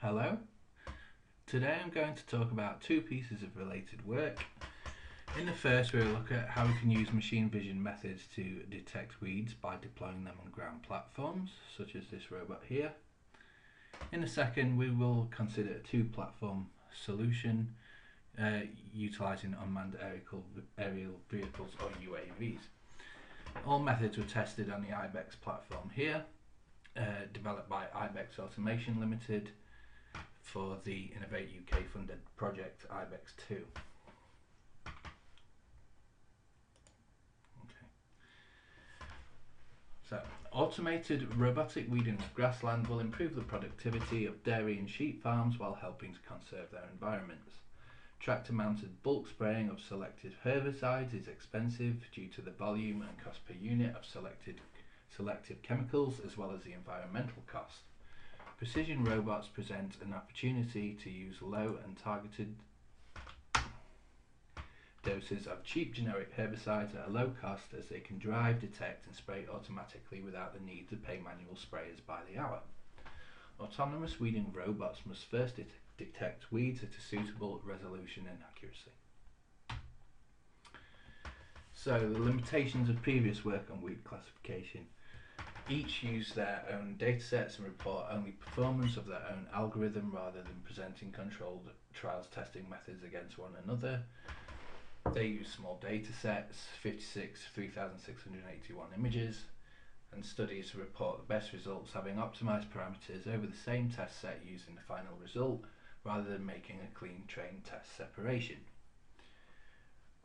Hello. Today I'm going to talk about two pieces of related work. In the first, we'll look at how we can use machine vision methods to detect weeds by deploying them on ground platforms, such as this robot here. In the second, we will consider a two-platform solution utilising unmanned aerial vehicles or UAVs. All methods were tested on the IBEX platform here, developed by IBEX Automation Limited for the Innovate UK funded project IBEX 2. So, automated robotic weeding of grassland will improve the productivity of dairy and sheep farms while helping to conserve their environments. Tractor-mounted bulk spraying of selected herbicides is expensive due to the volume and cost per unit of selective chemicals as well as the environmental cost. Precision robots present an opportunity to use low and targeted doses of cheap generic herbicides at a low cost, as they can drive, detect and spray automatically without the need to pay manual sprayers by the hour. Autonomous weeding robots must first detect weeds at a suitable resolution and accuracy. So, the limitations of previous work on weed classification. Each use their own datasets and report only performance of their own algorithm rather than presenting controlled trials testing methods against one another. They use small datasets, 56 3,681 images, and studies to report the best results having optimized parameters over the same test set using the final result rather than making a clean train test separation.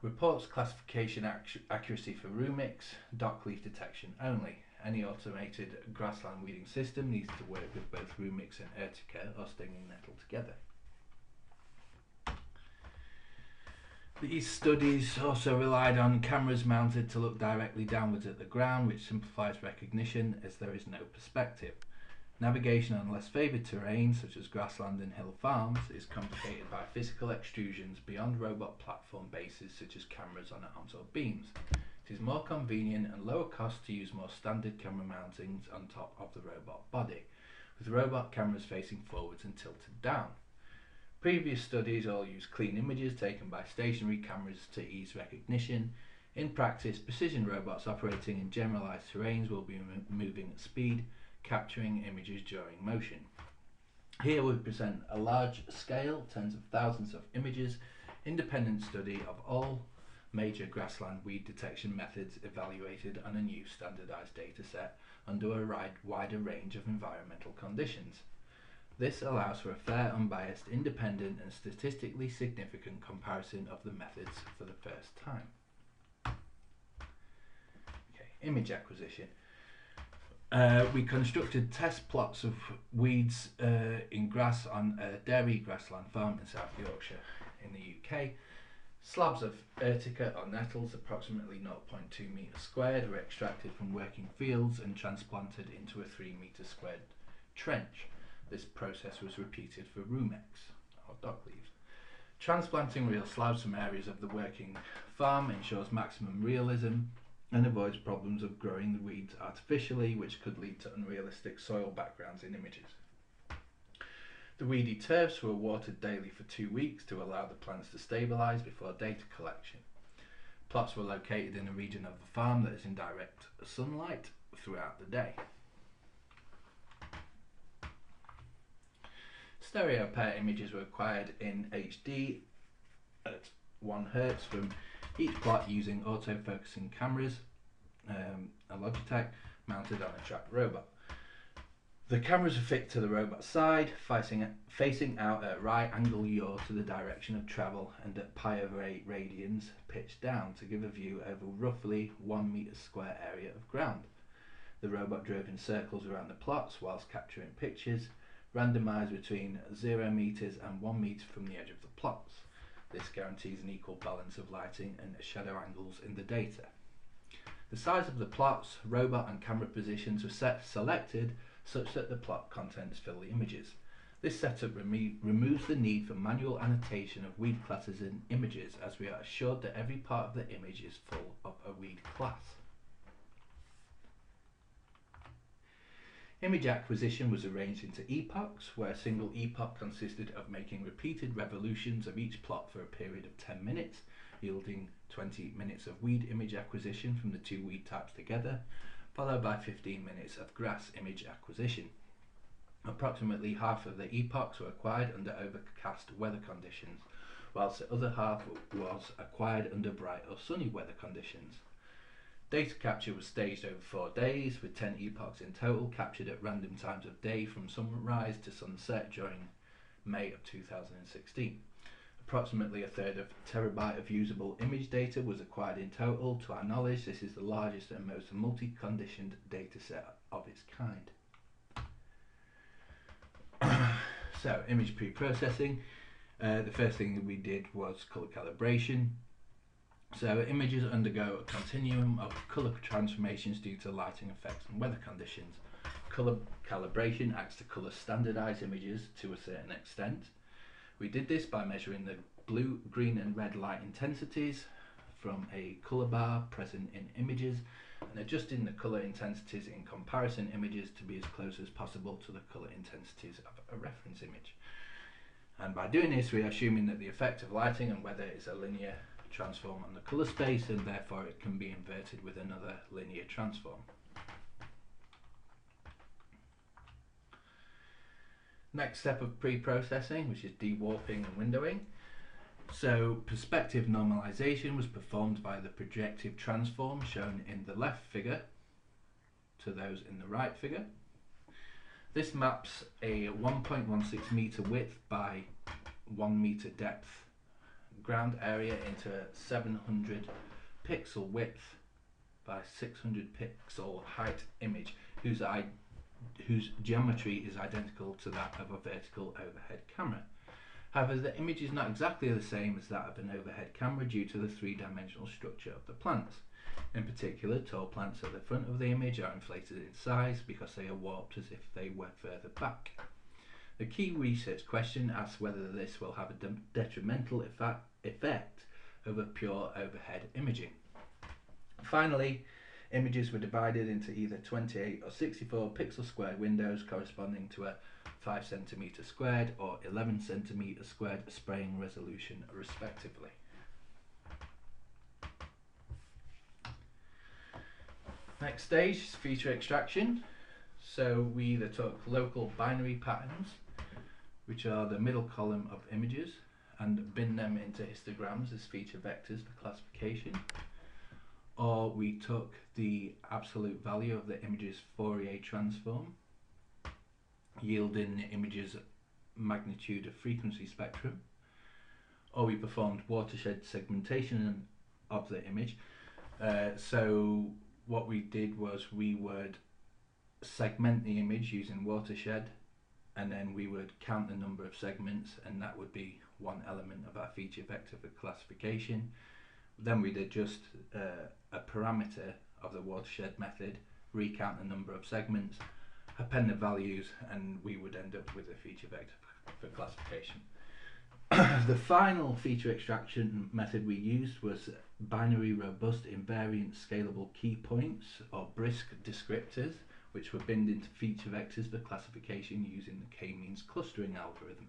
Reports classification accuracy for Rumix, dock leaf detection only. Any automated grassland weeding system needs to work with both Rumix and Urtica or stinging nettle together. These studies also relied on cameras mounted to look directly downwards at the ground, which simplifies recognition as there is no perspective. Navigation on less favoured terrain, such as grassland and hill farms, is complicated by physical extrusions beyond robot platform bases such as cameras on arms or beams. It is more convenient and lower cost to use more standard camera mountings on top of the robot body, with robot cameras facing forwards and tilted down. Previous studies all use clean images taken by stationary cameras to ease recognition. In practice, precision robots operating in generalised terrains will be moving at speed, capturing images during motion. Here we present a large scale, tens of thousands of images, independent study of all major grassland weed detection methods evaluated on a new standardised dataset under a wider range of environmental conditions. This allows for a fair, unbiased, independent and statistically significant comparison of the methods for the first time. Image acquisition. We constructed test plots of weeds in grass on a dairy grassland farm in South Yorkshire in the UK. Slabs of Urtica or nettles, approximately 0.2 metres squared, were extracted from working fields and transplanted into a 3 metre squared trench. This process was repeated for Rumix, or dock leaves. Transplanting real slabs from areas of the working farm ensures maximum realism and avoids problems of growing the weeds artificially, which could lead to unrealistic soil backgrounds in images. The weedy turfs were watered daily for 2 weeks to allow the plants to stabilise before data collection. Plots were located in a region of the farm that is in direct sunlight throughout the day. Stereo pair images were acquired in HD at 1 Hz from each plot using auto-focusing cameras, a Logitech, mounted on a tracked robot. The cameras are fixed to the robot's side, facing out at right angle yaw to the direction of travel and at pi over 8 radians pitched down to give a view over roughly 1 metre square area of ground. The robot drove in circles around the plots whilst capturing pictures, randomised between 0 metres and 1 metre from the edge of the plots. This guarantees an equal balance of lighting and shadow angles in the data. The size of the plots, robot and camera positions were selected such that the plot contents fill the images. This setup removes the need for manual annotation of weed classes in images, as we are assured that every part of the image is full of a weed class. Image acquisition was arranged into epochs, where a single epoch consisted of making repeated revolutions of each plot for a period of 10 minutes, yielding 20 minutes of weed image acquisition from the two weed types together, followed by 15 minutes of grass image acquisition. Approximately half of the epochs were acquired under overcast weather conditions, whilst the other half was acquired under bright or sunny weather conditions. Data capture was staged over 4 days, with 10 epochs in total captured at random times of day from sunrise to sunset during May of 2016. Approximately a third of a terabyte of usable image data was acquired in total. To our knowledge, this is the largest and most multi-conditioned dataset of its kind. So, image pre-processing. The first thing that we did was colour calibration. So images undergo a continuum of colour transformations due to lighting effects and weather conditions. Colour calibration acts to colour standardise images to a certain extent. We did this by measuring the blue, green and red light intensities from a colour bar present in images and adjusting the colour intensities in comparison images to be as close as possible to the colour intensities of a reference image. And by doing this, we are assuming that the effect of lighting and weather is a linear transform on the colour space, and therefore it can be inverted with another linear transform. Next step of pre-processing, which is dewarping and windowing. So perspective normalization was performed by the projective transform shown in the left figure to those in the right figure. This maps a 1.16 meter width by 1 meter depth ground area into a 700 pixel width by 600 pixel height image whose geometry is identical to that of a vertical overhead camera. However, the image is not exactly the same as that of an overhead camera due to the three-dimensional structure of the plants. In particular, tall plants at the front of the image are inflated in size because they are warped as if they were further back. The key research question asks whether this will have a detrimental effect over pure overhead imaging. Finally, images were divided into either 28 or 64 pixel squared windows corresponding to a 5 cm squared or 11 cm squared spraying resolution respectively. Next stage is feature extraction. So we either took local binary patterns, which are the middle column of images, and binned them into histograms as feature vectors for classification, or we took the absolute value of the image's Fourier transform, yielding the image's magnitude of frequency spectrum, or we performed watershed segmentation of the image. So what we did was we would segment the image using watershed, and then we would count the number of segments, and that would be one element of our feature vector for classification. Then we'd adjust a parameter of the watershed method, recount the number of segments, append the values, and we would end up with a feature vector for classification. The final feature extraction method we used was binary robust invariant scalable key points, or BRISC descriptors, which were binned into feature vectors for classification using the k-means clustering algorithm.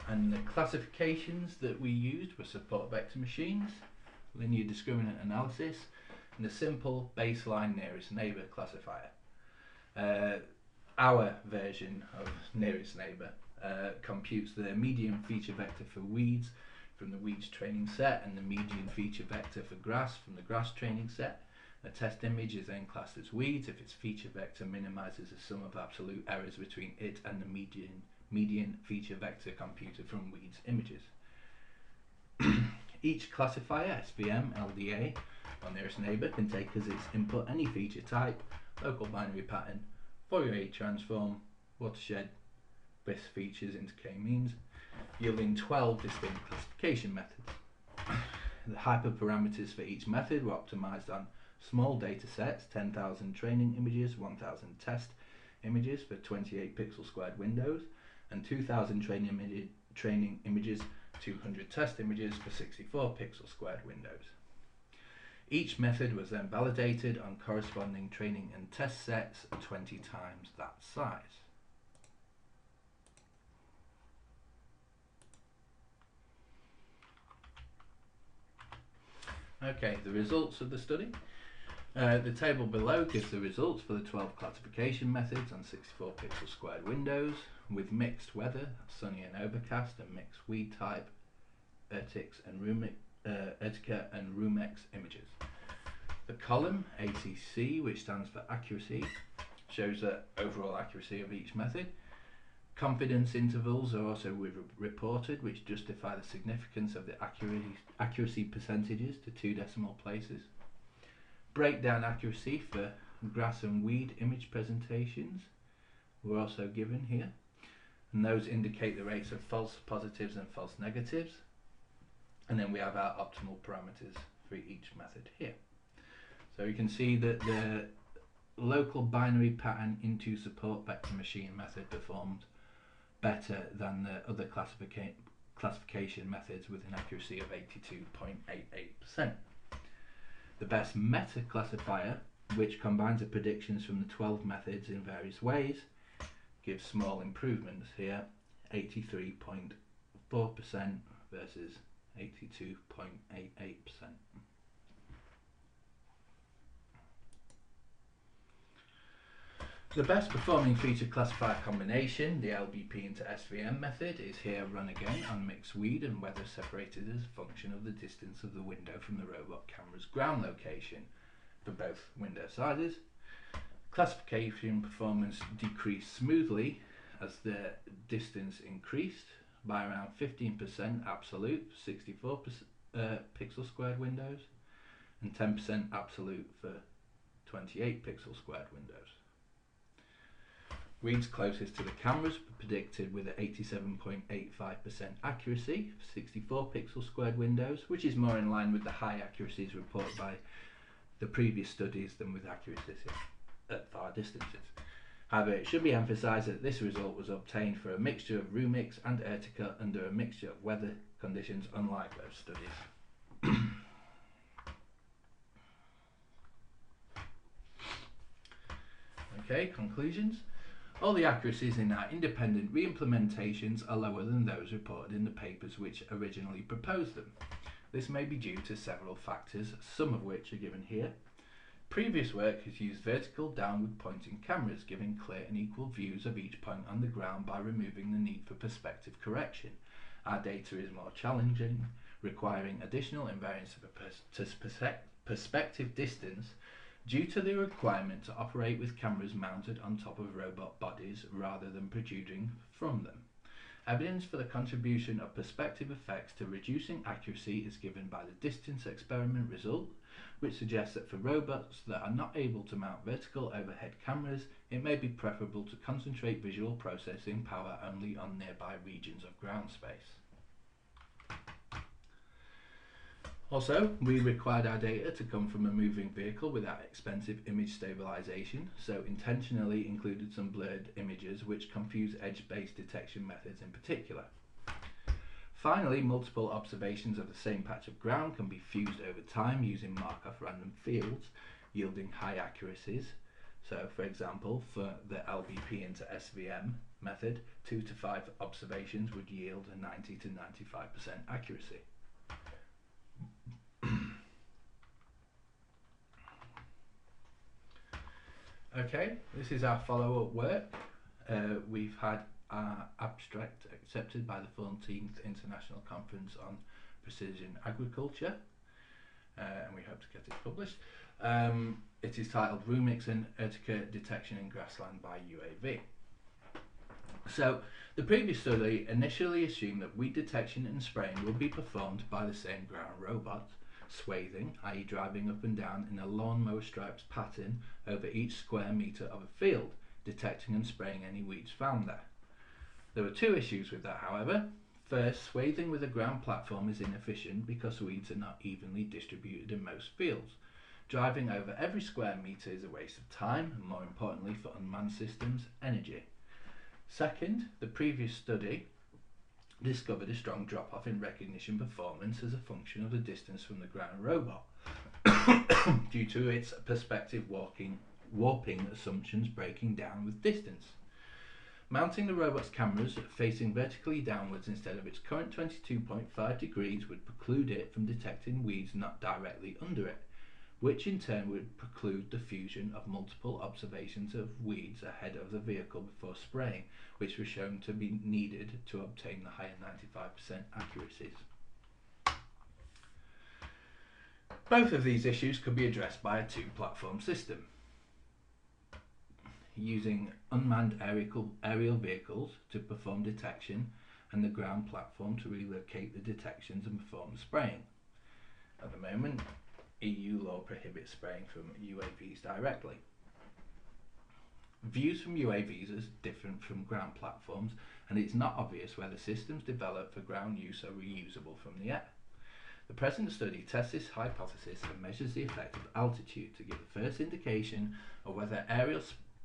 And the classifications that we used were support vector machines, linear discriminant analysis, and a simple baseline nearest neighbour classifier. Our version of nearest neighbour computes the median feature vector for weeds from the weeds training set and the median feature vector for grass from the grass training set. The test image is then classed as weeds if its feature vector minimises the sum of absolute errors between it and the median feature vector computed from weeds images. Each classifier, SVM, LDA, or nearest neighbour, can take as its input any feature type, local binary pattern, Fourier transform, watershed, BRISC features into k-means, yielding 12 distinct classification methods. The hyperparameters for each method were optimized on small data sets, 10,000 training images, 1,000 test images for 28 pixel squared windows, and 2,000 training images, 200 test images for 64 pixel squared windows. Each method was then validated on corresponding training and test sets 20 times that size. Okay, the results of the study. The table below gives the results for the 12 classification methods on 64 pixel squared windows with mixed weather, sunny and overcast, and mixed weed type, Urtica and Rumex images. The column ACC, which stands for accuracy, shows the overall accuracy of each method. Confidence intervals are also reported, which justify the significance of the accuracy percentages to 2 decimal places. Breakdown accuracy for grass and weed image presentations were also given here, and those indicate the rates of false positives and false negatives. And then we have our optimal parameters for each method here. So you can see that the local binary pattern into support vector machine method performed better than the other classification methods with an accuracy of 82.88%. The best meta classifier, which combines the predictions from the 12 methods in various ways, gives small improvements here, 83.4% versus 82.88%. The best performing feature classifier combination, the LBP into SVM method, is here run again on mixed weed and weather separated as a function of the distance of the window from the robot camera's ground location for both window sizes. Classification performance decreased smoothly as the distance increased by around 15% absolute, 64 pixel squared windows, and 10% absolute for 28 pixel squared windows. Weeds closest to the cameras were predicted with an 87.85% accuracy for 64 pixel squared windows, which is more in line with the high accuracies reported by the previous studies than with accuracies at far distances. However, it should be emphasised that this result was obtained for a mixture of Rumix and Urtica under a mixture of weather conditions, unlike those studies. Okay, conclusions. All the accuracies in our independent re-implementations are lower than those reported in the papers which originally proposed them. This may be due to several factors, some of which are given here. Previous work has used vertical downward pointing cameras, giving clear and equal views of each point on the ground by removing the need for perspective correction. Our data is more challenging, requiring additional invariance of perspective distance due to the requirement to operate with cameras mounted on top of robot bodies rather than protruding from them. Evidence for the contribution of perspective effects to reducing accuracy is given by the distance experiment result, which suggests that for robots that are not able to mount vertical overhead cameras, it may be preferable to concentrate visual processing power only on nearby regions of ground space. Also, we required our data to come from a moving vehicle without expensive image stabilization, so intentionally included some blurred images which confuse edge-based detection methods in particular. Finally, multiple observations of the same patch of ground can be fused over time using Markov random fields, yielding high accuracies. So, for example, for the LBP into SVM method, 2 to 5 observations would yield a 90 to 95% accuracy. Okay, this is our follow-up work. We've had our abstract accepted by the 14th International Conference on Precision Agriculture, and we hope to get it published. It is titled Rumix and Urtica Detection in Grassland by UAV. So, the previous study initially assumed that weed detection and spraying would be performed by the same ground robot, swathing, i.e. driving up and down in a lawnmower stripes pattern over each square metre of a field, detecting and spraying any weeds found there. There were 2 issues with that, however. First, swathing with a ground platform is inefficient because weeds are not evenly distributed in most fields. Driving over every square metre is a waste of time and, more importantly for unmanned systems, energy. Second, the previous study discovered a strong drop-off in recognition performance as a function of the distance from the ground robot. due to its perspective warping assumptions breaking down with distance. Mounting the robot's cameras facing vertically downwards instead of its current 22.5 degrees would preclude it from detecting weeds not directly under it, which in turn would preclude the fusion of multiple observations of weeds ahead of the vehicle before spraying, which was shown to be needed to obtain the higher 95% accuracies. Both of these issues could be addressed by a two-platform system, using unmanned aerial vehicles to perform detection and the ground platform to relocate the detections and perform spraying. At the moment, EU law prohibits spraying from UAVs directly. Views from UAVs are different from ground platforms, and it's not obvious whether systems developed for ground use are reusable from the air. The present study tests this hypothesis and measures the effect of altitude to give the first indication of whether aerial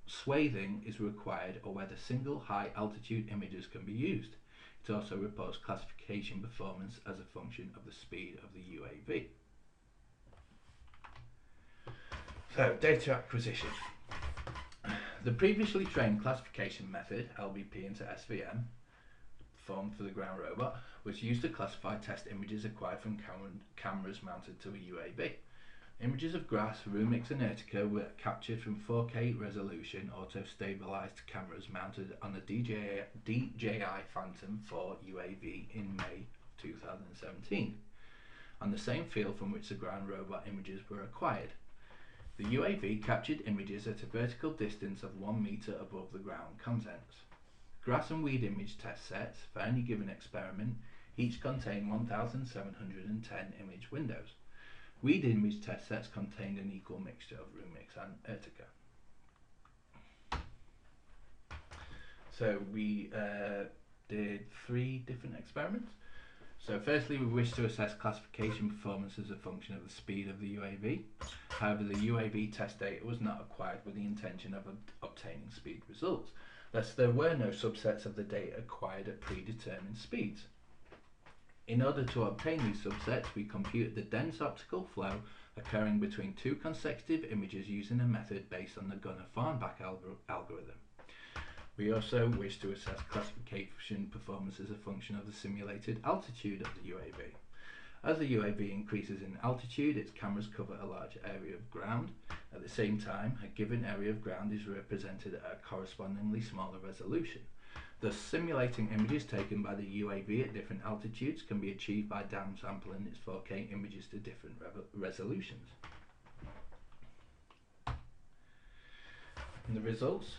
swathing is required or whether single high altitude images can be used. It also reports classification performance as a function of the speed of the UAV. So, data acquisition. The previously trained classification method, LBP into SVM, performed for the ground robot, was used to classify test images acquired from cameras mounted to a UAV. Images of grass, Rumix and Urtica were captured from 4K resolution auto-stabilized cameras mounted on the DJI Phantom 4 UAV in May 2017, on the same field from which the ground robot images were acquired. The UAV captured images at a vertical distance of 1 meter above the ground contents. Grass and weed image test sets for any given experiment each contain 1,710 image windows. Weed image test sets contained an equal mixture of Rumix and Urtica. So we did 3 different experiments. So firstly, we wish to assess classification performance as a function of the speed of the UAV. However, the UAV test data was not acquired with the intention of obtaining speed results. Thus, there were no subsets of the data acquired at predetermined speeds. In order to obtain these subsets, we computed the dense optical flow occurring between 2 consecutive images using a method based on the Gunner-Farnbach algorithm. We also wish to assess classification performance as a function of the simulated altitude of the UAV. As the UAV increases in altitude, its cameras cover a larger area of ground. At the same time, a given area of ground is represented at a correspondingly smaller resolution. Thus, simulating images taken by the UAV at different altitudes can be achieved by downsampling its 4K images to different resolutions. And the results.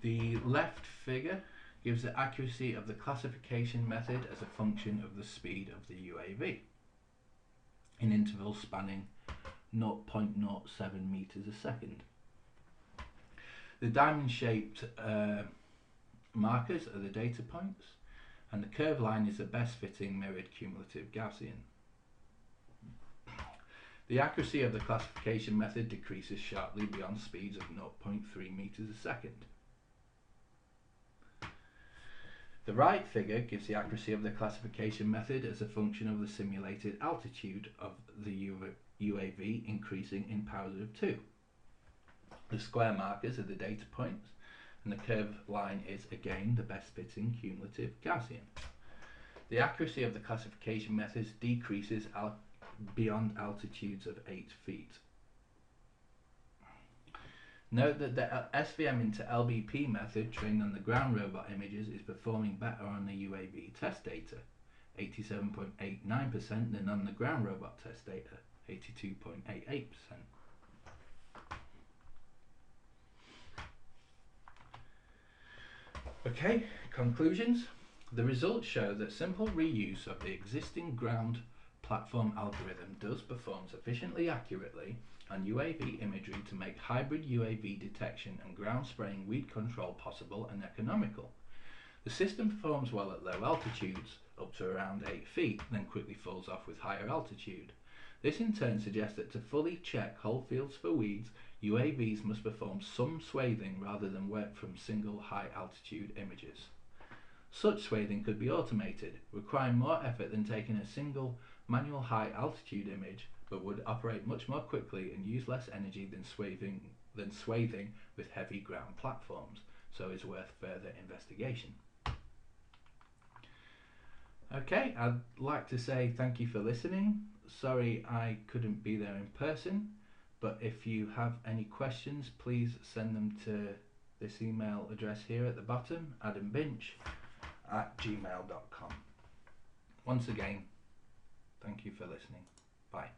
The left figure gives the accuracy of the classification method as a function of the speed of the UAV in intervals spanning 0.07 meters a second. The diamond-shaped markers are the data points, and the curved line is the best-fitting mirrored cumulative Gaussian. The accuracy of the classification method decreases sharply beyond speeds of 0.3 meters a second. The right figure gives the accuracy of the classification method as a function of the simulated altitude of the UAV increasing in powers of 2. The square markers are the data points, and the curved line is again the best fitting cumulative Gaussian. The accuracy of the classification methods decreases beyond altitudes of 8 feet. Note that the SVM into LBP method trained on the ground robot images is performing better on the UAV test data, 87.89%, than on the ground robot test data, 82.88%. Okay, conclusions. The results show that simple reuse of the existing ground platform algorithm does perform sufficiently accurately on UAV imagery to make hybrid UAV detection and ground spraying weed control possible and economical. The system performs well at low altitudes, up to around 8 feet, then quickly falls off with higher altitude. This in turn suggests that to fully check whole fields for weeds, UAVs must perform some swathing rather than work from single high altitude images. Such swathing could be automated, requiring more effort than taking a single manual high altitude image, but would operate much more quickly and use less energy than swathing with heavy ground platforms, so is worth further investigation. Okay, I'd like to say thank you for listening. Sorry I couldn't be there in person, but if you have any questions, please send them to this email address here at the bottom, adambinch@gmail.com. Once again, thank you for listening. Bye.